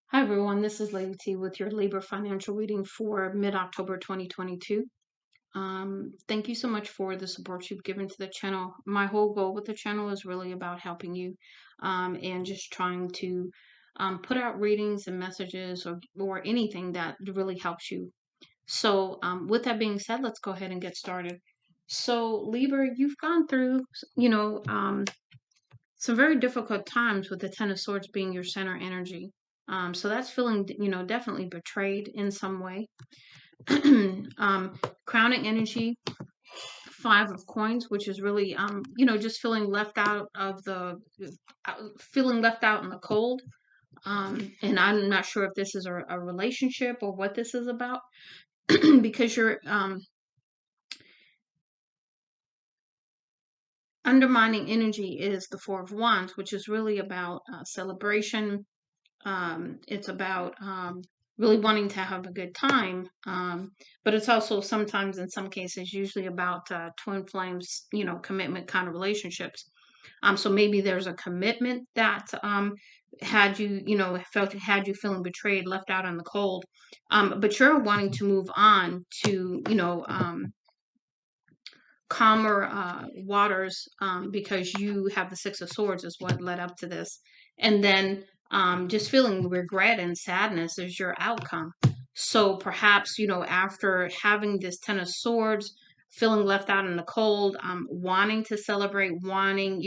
Hi everyone, this is Lady T with your Libra financial reading for mid-October 2022. Thank you so much for the support you've given to the channel. My whole goal with the channel is really about helping you and just trying to put out readings and messages or anything that really helps you. So with that being said, let's go ahead and get started. So Libra, you've gone through, you know, um, some very difficult times with the Ten of Swords being your center energy. So that's feeling, definitely betrayed in some way. Crowning energy, Five of Coins, which is really, just feeling left out of feeling left out in the cold. And I'm not sure if this is a relationship or what this is about, because you're undermining energy is the Four of Wands, which is really about celebration. It's about really wanting to have a good time, but it's also sometimes, in some cases, usually about twin flames, commitment kind of relationships. So maybe there's a commitment that had you, had you feeling betrayed, left out in the cold, but you're wanting to move on to, calmer waters, because you have the Six of Swords is what led up to this. And then just feeling regret and sadness is your outcome. So perhaps, after having this Ten of Swords, feeling left out in the cold, wanting to celebrate, wanting,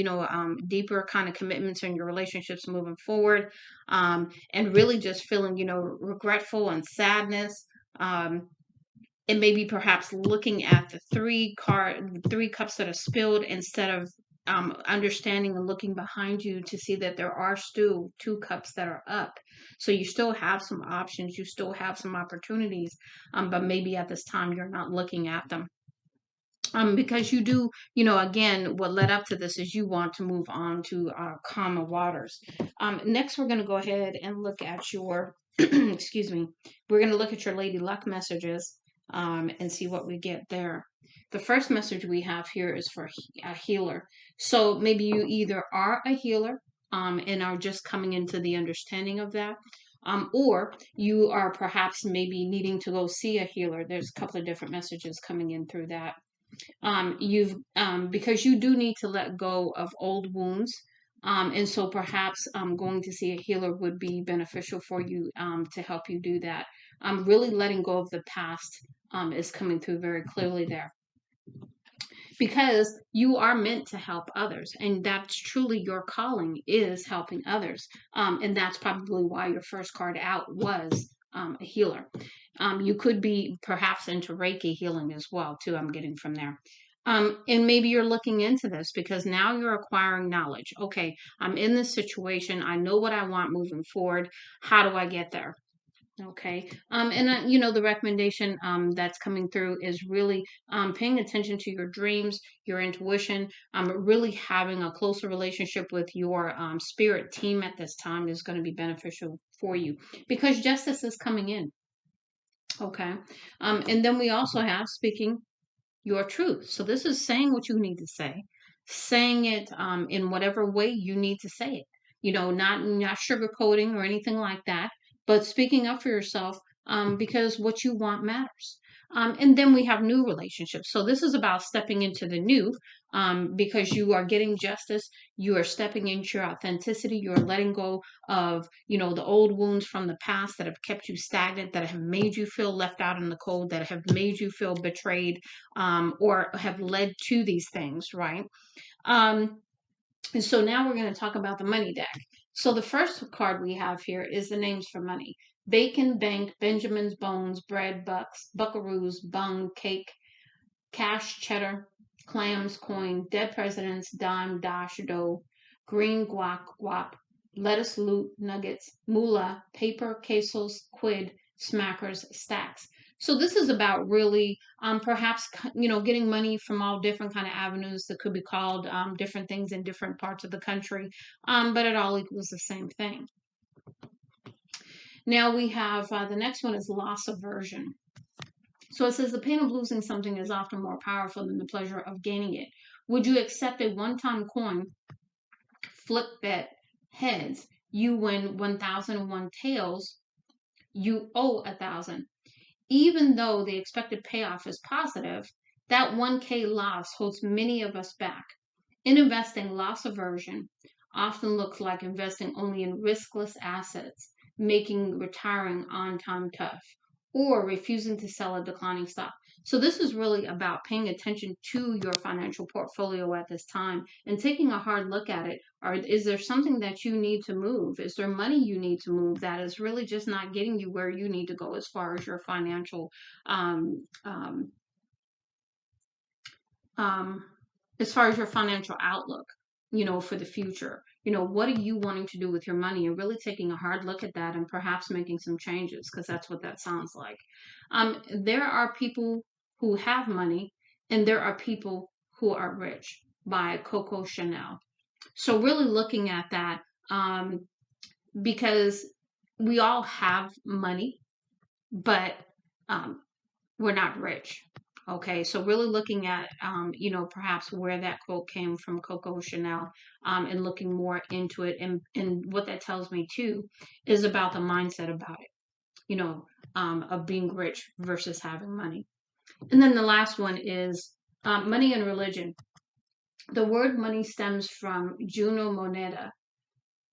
deeper kind of commitments in your relationships moving forward, and really just feeling, regretful and sadness. And maybe perhaps looking at the three cups that are spilled, instead of understanding and looking behind you to see that there are still two cups that are up. So you still have some options, you still have some opportunities, but maybe at this time you're not looking at them. Because you do, again, what led up to this is you want to move on to calmer waters. Next, we're going to go ahead and look at your, excuse me, we're going to look at your Lady Luck messages, and see what we get there. The first message we have here is for a healer. So maybe you either are a healer, and are just coming into the understanding of that. Or you are perhaps maybe needing to go see a healer. There's a couple of different messages coming in through that. You've Because you do need to let go of old wounds, and so perhaps going to see a healer would be beneficial for you, to help you do that. Really letting go of the past is coming through very clearly there, because you are meant to help others, and that's truly your calling, is helping others. And that's probably why your first card out was a healer. You could be perhaps into Reiki healing as well, too. I'm getting from there. And maybe you're looking into this because now you're acquiring knowledge. Okay, I'm in this situation. I know what I want moving forward. How do I get there? Okay. And the recommendation that's coming through is really paying attention to your dreams, your intuition, really having a closer relationship with your spirit team at this time is going to be beneficial for you, because justice is coming in. Okay. And then we also have speaking your truth. So this is saying what you need to say, saying it in whatever way you need to say it. Not sugarcoating or anything like that, but speaking up for yourself, because what you want matters. And then we have new relationships. So this is about stepping into the new, because you are getting justice. You are stepping into your authenticity. You are letting go of, the old wounds from the past that have kept you stagnant, that have made you feel left out in the cold, that have made you feel betrayed, or have led to these things, right? And so now we're going to talk about the money deck. So the first card we have here is the names for money: bacon, bank, Benjamin's bones, bread, bucks, buckaroos, bung, cake, cash, cheddar, clams, coin, dead presidents, dime, dash, dough, green, guac, guap, lettuce, loot, nuggets, moolah, paper, pesos, quid, smackers, stacks. So this is about really, perhaps, getting money from all different kind of avenues that could be called different things in different parts of the country, but it all equals the same thing. Now we have the next one is loss aversion. So it says the pain of losing something is often more powerful than the pleasure of gaining it. Would you accept a one-time coin, flip bet heads, You win 1001 tails, you owe 1,000. Even though the expected payoff is positive, that 1K loss holds many of us back. In investing, loss aversion often looks like investing only in riskless assets, making retiring on time tough, or refusing to sell a declining stock. So, this is really about paying attention to your financial portfolio at this time and taking a hard look at it. Or is there something that you need to move? Is there money you need to move that is really just not getting you where you need to go as far as your financial um, um, um, as far as your financial outlook, for the future? What are you wanting to do with your money, and really taking a hard look at that and perhaps making some changes, because that's what that sounds like. There are people who have money, and there are people who are rich, by Coco Chanel. So really looking at that, because we all have money, but um, we're not rich. Okay, so really looking at, perhaps where that quote came from, Coco Chanel, and looking more into it. And what that tells me too is about the mindset about it, of being rich versus having money. And then the last one is money and religion. The word money stems from Juno Moneta,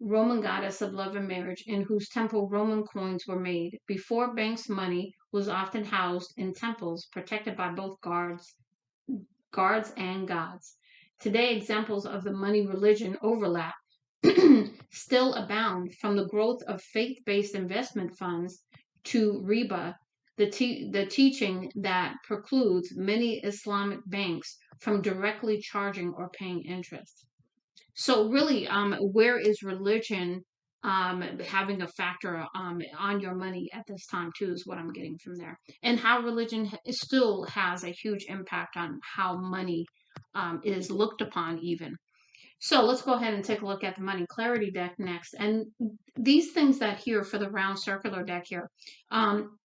Roman goddess of love and marriage, in whose temple Roman coins were made. Before banks, money was often housed in temples, protected by both guards and gods. Today, examples of the money religion overlap still abound, from the growth of faith-based investment funds to riba, the teaching that precludes many Islamic banks from directly charging or paying interest. So really, where is religion having a factor on your money at this time too, is what I'm getting from there, and how religion still has a huge impact on how money is looked upon even. So let's go ahead and take a look at the money clarity deck next. And these things that here for the round circular deck here, um,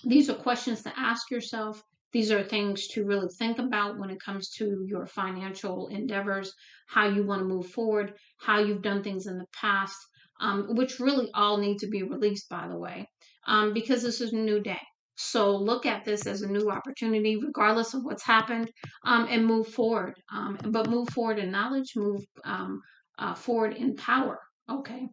these are questions to ask yourself. These are things to really think about when it comes to your financial endeavors, how you want to move forward, how you've done things in the past, which really all need to be released, by the way, because this is a new day. So look at this as a new opportunity, regardless of what's happened, and move forward. But move forward in knowledge, move forward in power. Okay.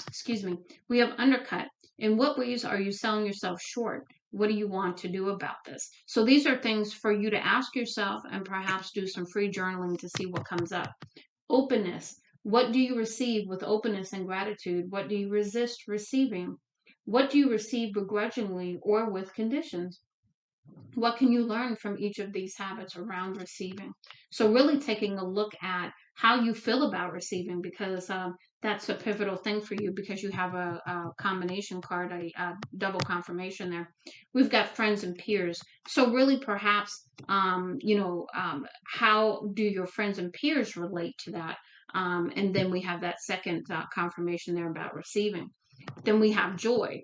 Excuse me. We have undercut. In what ways are you selling yourself short? What do you want to do about this? So these are things for you to ask yourself, and perhaps do some free journaling to see what comes up. Openness. What do you receive with openness and gratitude? What do you resist receiving? What do you receive begrudgingly or with conditions? What can you learn from each of these habits around receiving? So really taking a look at how you feel about receiving, because that's a pivotal thing for you, because you have a combination card, a double confirmation there. We've got friends and peers. So really perhaps, how do your friends and peers relate to that? And then we have that second confirmation there about receiving. Then we have joy.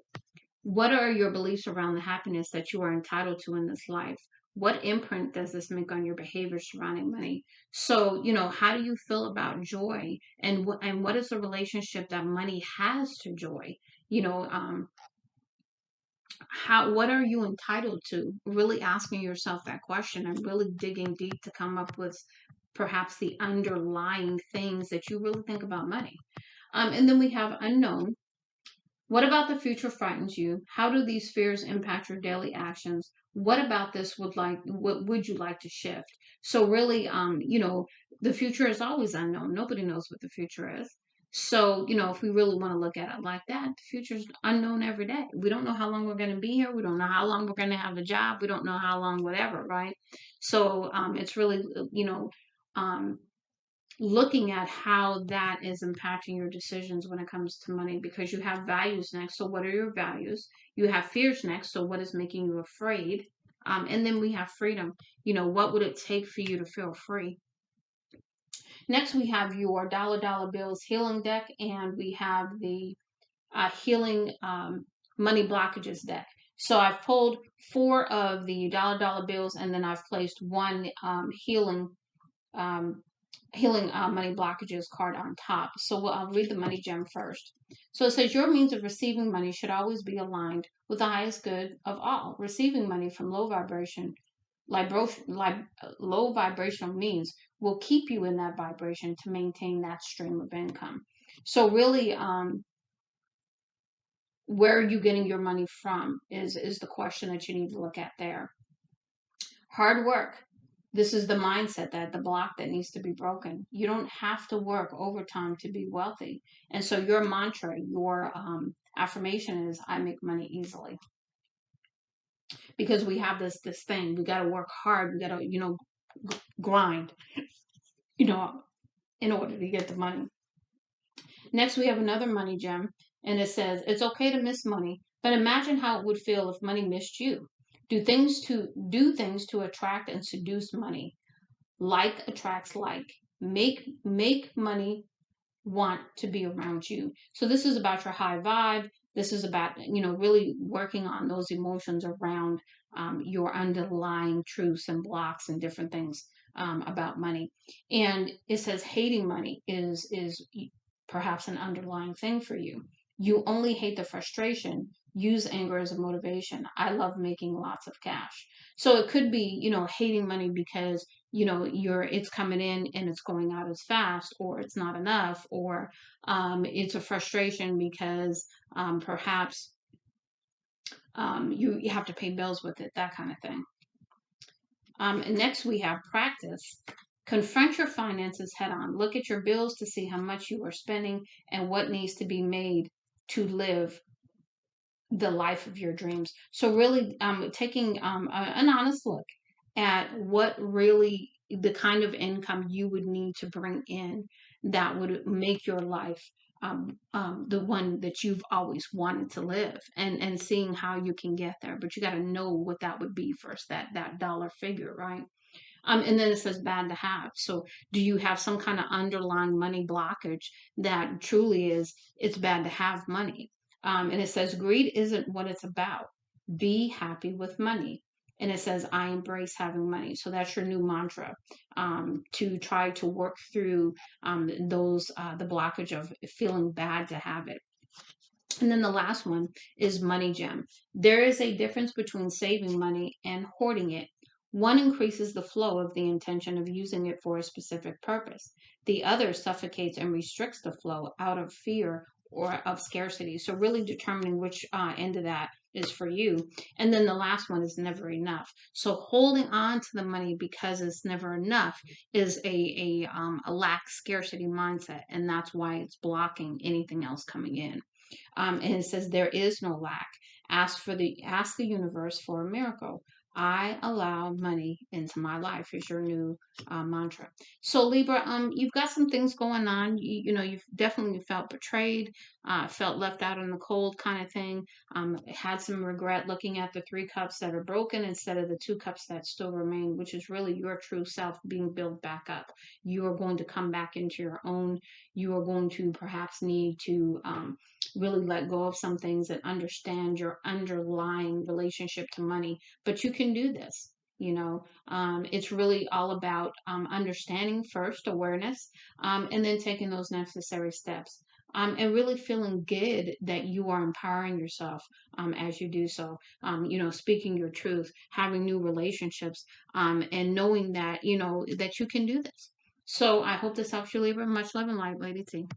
What are your beliefs around the happiness that you are entitled to in this life? What imprint does this make on your behavior surrounding money? So, how do you feel about joy, and what is the relationship that money has to joy? You know, um, what are you entitled to? Really asking yourself that question, and really digging deep to come up with perhaps the underlying things that you really think about money. And then we have unknown. What about the future frightens you? How do these fears impact your daily actions? What about this what would you like to shift? So really, the future is always unknown. Nobody knows what the future is. So, if we really want to look at it like that, the future is unknown every day. We don't know how long we're going to be here. We don't know how long we're going to have a job. We don't know how long, whatever, right? So, it's really, um, looking at how that is impacting your decisions when it comes to money, because you have values next. So what are your values? You have fears next. So what is making you afraid? And then we have freedom. What would it take for you to feel free? Next, we have your dollar bills healing deck, and we have the healing money blockages deck. So I've pulled 4 of the dollar bills, and then I've placed one healing um, healing money blockages card on top. So I'll read the money gem first. So it says your means of receiving money should always be aligned with the highest good of all. Receiving money from low vibrational means will keep you in that vibration to maintain that stream of income. So really, where are you getting your money from is the question that you need to look at there. Hard work. This is the mindset, that the block that needs to be broken. You don't have to work overtime to be wealthy. And so your mantra, your affirmation is, I make money easily. Because we have this thing, we got to work hard, we got to, grind, you know, in order to get the money. Next, we have another money gem, and it says, it's okay to miss money, but imagine how it would feel if money missed you. Do things to attract and seduce money. Like attracts like. Make money want to be around you. So this is about your high vibe. This is about, really working on those emotions around your underlying truths and blocks and different things about money. And it says hating money is perhaps an underlying thing for you. You only hate the frustration. Use anger as a motivation. I love making lots of cash. So it could be, hating money because it's coming in and it's going out as fast, or it's not enough, or it's a frustration because perhaps you have to pay bills with it, that kind of thing. And next we have practice. Confront your finances head on. Look at your bills to see how much you are spending and what needs to be made to live the life of your dreams. So really taking an honest look at what really the kind of income you would need to bring in that would make your life the one that you've always wanted to live, and seeing how you can get there. But you got to know what that would be first, that dollar figure, right? And then it says bad to have. So do you have some kind of underlying money blockage that truly it's bad to have money? And it says greed isn't what it's about. Be happy with money. And it says I embrace having money. So that's your new mantra, to try to work through the blockage of feeling bad to have it. And then the last one is money gem. There is a difference between saving money and hoarding it. One increases the flow of the intention of using it for a specific purpose. The other suffocates and restricts the flow out of fear or of scarcity. So really determining which end of that is for you. And then the last one is never enough. So holding on to the money because it's never enough is a lack scarcity mindset, and that's why it's blocking anything else coming in. And it says there is no lack. Ask the universe for a miracle. I allow money into my life is your new mantra. So Libra, you've got some things going on. You've definitely felt betrayed, felt left out in the cold, kind of thing. Had some regret looking at the 3 cups that are broken instead of the 2 cups that still remain, which is really your true self being built back up. You are going to come back into your own. You are going to perhaps need to really let go of some things and understand your underlying relationship to money. But you can do this. It's really all about understanding first, awareness, and then taking those necessary steps. And really feeling good that you are empowering yourself as you do so. Speaking your truth, having new relationships, and knowing that that you can do this. So I hope this helps you, Libra. Much love and light, Lady T.